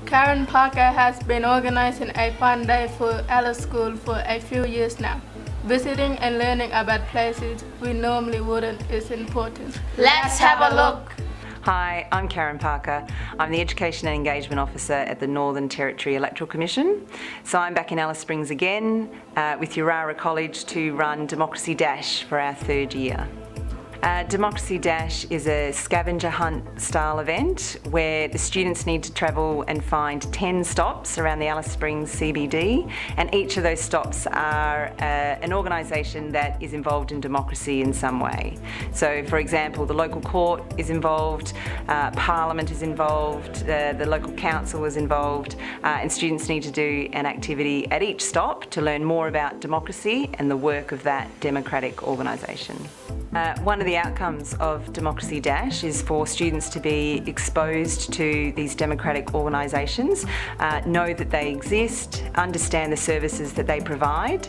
Karen Parker has been organizing a fun day for Alice School for a few years now. Visiting and learning about places we normally wouldn't is important. Let's have a look. Hi, I'm Karen Parker. I'm the Education and Engagement Officer at the Northern Territory Electoral Commission. So I'm back in Alice Springs again with Urara College to run Democracy Dash for our third year. Democracy Dash is a scavenger hunt style event where the students need to travel and find 10 stops around the Alice Springs CBD, and each of those stops are an organisation that is involved in democracy in some way. So for example, the local court is involved, Parliament is involved, the local council is involved, and students need to do an activity at each stop to learn more about democracy and the work of that democratic organisation. One of the outcomes of Democracy Dash is for students to be exposed to these democratic organisations, know that they exist, understand the services that they provide,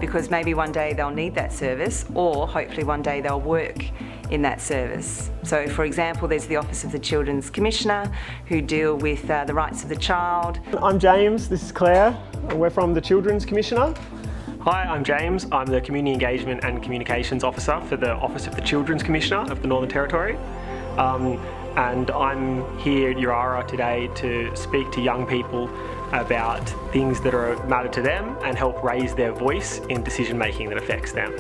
because maybe one day they'll need that service, or hopefully one day they'll work in that service. So for example, there's the Office of the Children's Commissioner who deal with the rights of the child. I'm James, this is Claire, and we're from the Children's Commissioner. Hi, I'm James. I'm the Community Engagement and Communications Officer for the Office of the Children's Commissioner of the Northern Territory. And I'm here at Urara today to speak to young people about things that matter to them and help raise their voice in decision making that affects them.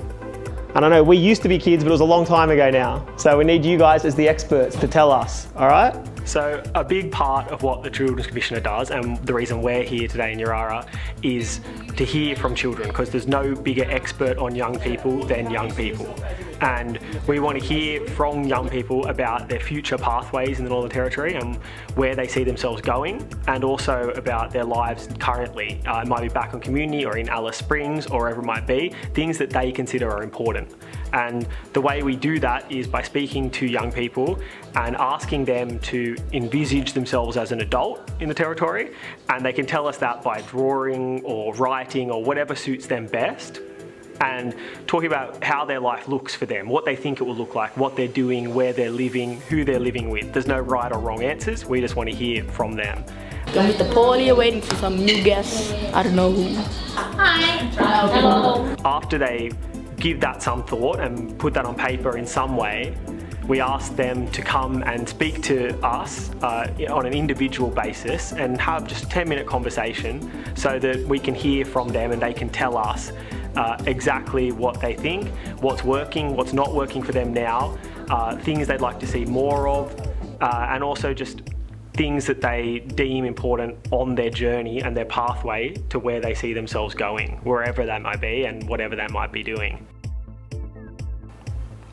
And I know we used to be kids, but it was a long time ago now. So we need you guys as the experts to tell us, all right? So a big part of what the Children's Commissioner does, and the reason we're here today in Urara, is to hear from children, because there's no bigger expert on young people than young people. And we want to hear from young people about their future pathways in the Northern Territory and where they see themselves going, and also about their lives currently. It might be back on community or in Alice Springs or wherever it might be, things that they consider are important. And the way we do that is by speaking to young people and asking them to envisage themselves as an adult in the Territory, and they can tell us that by drawing or writing or whatever suits them best, and talking about how their life looks for them, what they think it will look like, what they're doing, where they're living, who they're living with. There's no right or wrong answers, we just want to hear from them. I'm with the polio waiting for some new guests. I don't know who. Hi. Hello. After they give that some thought and put that on paper in some way, we ask them to come and speak to us on an individual basis and have just a 10-minute conversation so that we can hear from them and they can tell us exactly what they think, what's working, what's not working for them now, things they'd like to see more of, and also just things that they deem important on their journey and their pathway to where they see themselves going, wherever that might be and whatever they might be doing.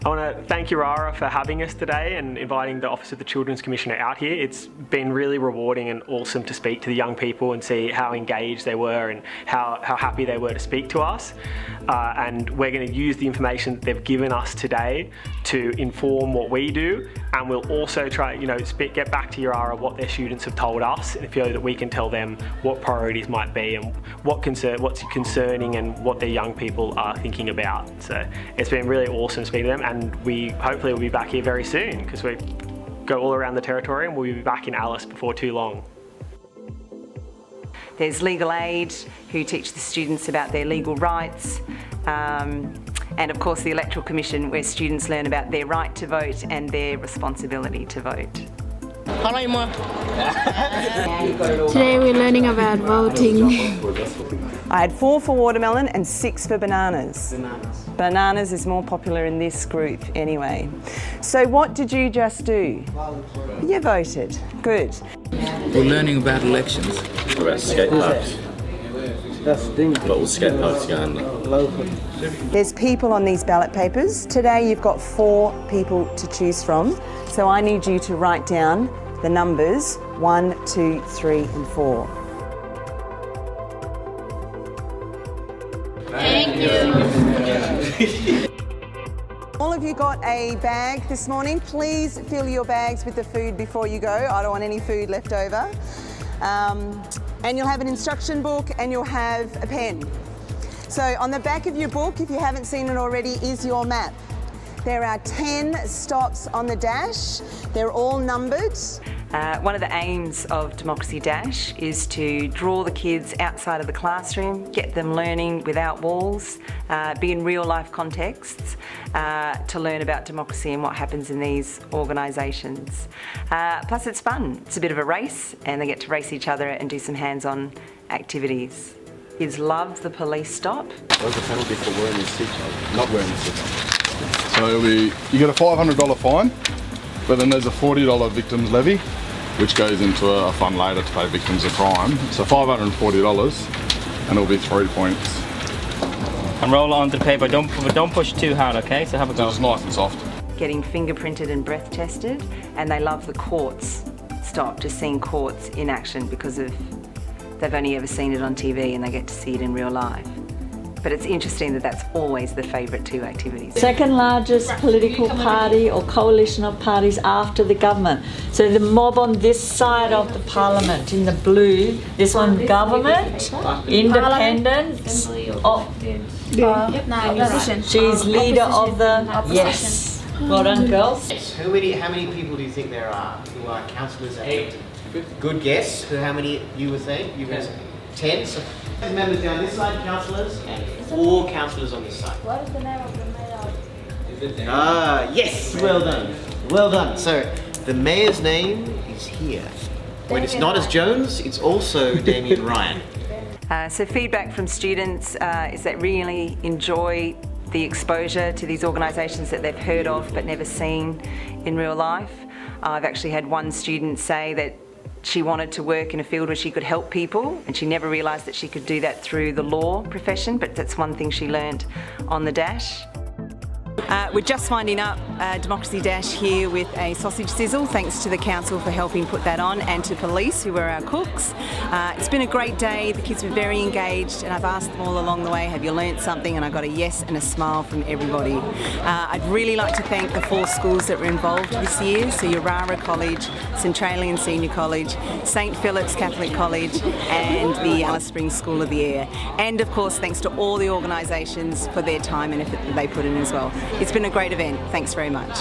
I want to thank Urara for having us today and inviting the Office of the Children's Commissioner out here. It's been really rewarding and awesome to speak to the young people and see how engaged they were and how happy they were to speak to us. And we're going to use the information that they've given us today to inform what we do, and we'll also try, get back to Urara what their students have told us, and feel that we can tell them what priorities might be and what's concerning and what their young people are thinking about. So it's been really awesome speaking to them, and we hopefully will be back here very soon because we go all around the Territory and we'll be back in Alice before too long. There's Legal Aid, who teach the students about their legal rights, and of course the Electoral Commission, where students learn about their right to vote and their responsibility to vote. Today we're learning about voting. I had 4 for watermelon and 6 for bananas. Bananas is more popular in this group anyway. So what did you just do? You voted. Good. We're learning about elections. About skate parks. Little skate parks going on. There's people on these ballot papers. Today you've got 4 people to choose from. So I need you to write down the numbers 1, 2, 3 and 4. Thank you. All of you got a bag this morning. Please fill your bags with the food before you go. I don't want any food left over. And you'll have an instruction book and you'll have a pen. So on the back of your book, if you haven't seen it already, is your map. There are 10 stops on the dash. They're all numbered. One of the aims of Democracy Dash is to draw the kids outside of the classroom, get them learning without walls, be in real life contexts to learn about democracy and what happens in these organisations. Plus it's fun, it's a bit of a race and they get to race each other and do some hands-on activities. Kids love the police stop. What's the penalty for wearing your seatbelt? Not wearing your seatbelt. So you get a $500 fine, but then there's a $40 victims levy, which goes into a fund later to pay victims of crime. So $540, and it'll be 3 points. And roll it onto the paper. Don't push too hard, okay? So have a go. So it's nice and soft. Getting fingerprinted and breath tested, and they love the courts stop, just seeing courts in action because they've only ever seen it on TV and they get to see it in real life. But it's interesting that that's always the favourite two activities. Second largest political party or coalition of parties after the government. So the mob on this side of the parliament in the blue, this one government, independents. She's leader of the, yes. Well done, girls. How many people do you think there are who are councillors? 8. Good guess. How many you would think? You would 10. So members down this side, councillors, and 4 councillors on this side. What is the name of the mayor? Yes, well done. Well done. So the mayor's name is here. When it's not as Jones, it's also Damien Ryan. So feedback from students is that really enjoy the exposure to these organisations that they've heard of but never seen in real life. I've actually had one student say that she wanted to work in a field where she could help people and she never realised that she could do that through the law profession, but that's one thing she learnt on the Dash. We're just winding up Democracy Dash here with a sausage sizzle, thanks to the council for helping put that on and to police who were our cooks. It's been a great day, the kids were very engaged and I've asked them all along the way, have you learnt something? And I got a yes and a smile from everybody. I'd really like to thank the 4 schools that were involved this year, so Urara College, Centralian Senior College, St Philip's Catholic College and the Alice Springs School of the Air. And of course thanks to all the organisations for their time and effort that they put in as well. It's been a great event. Thanks very much.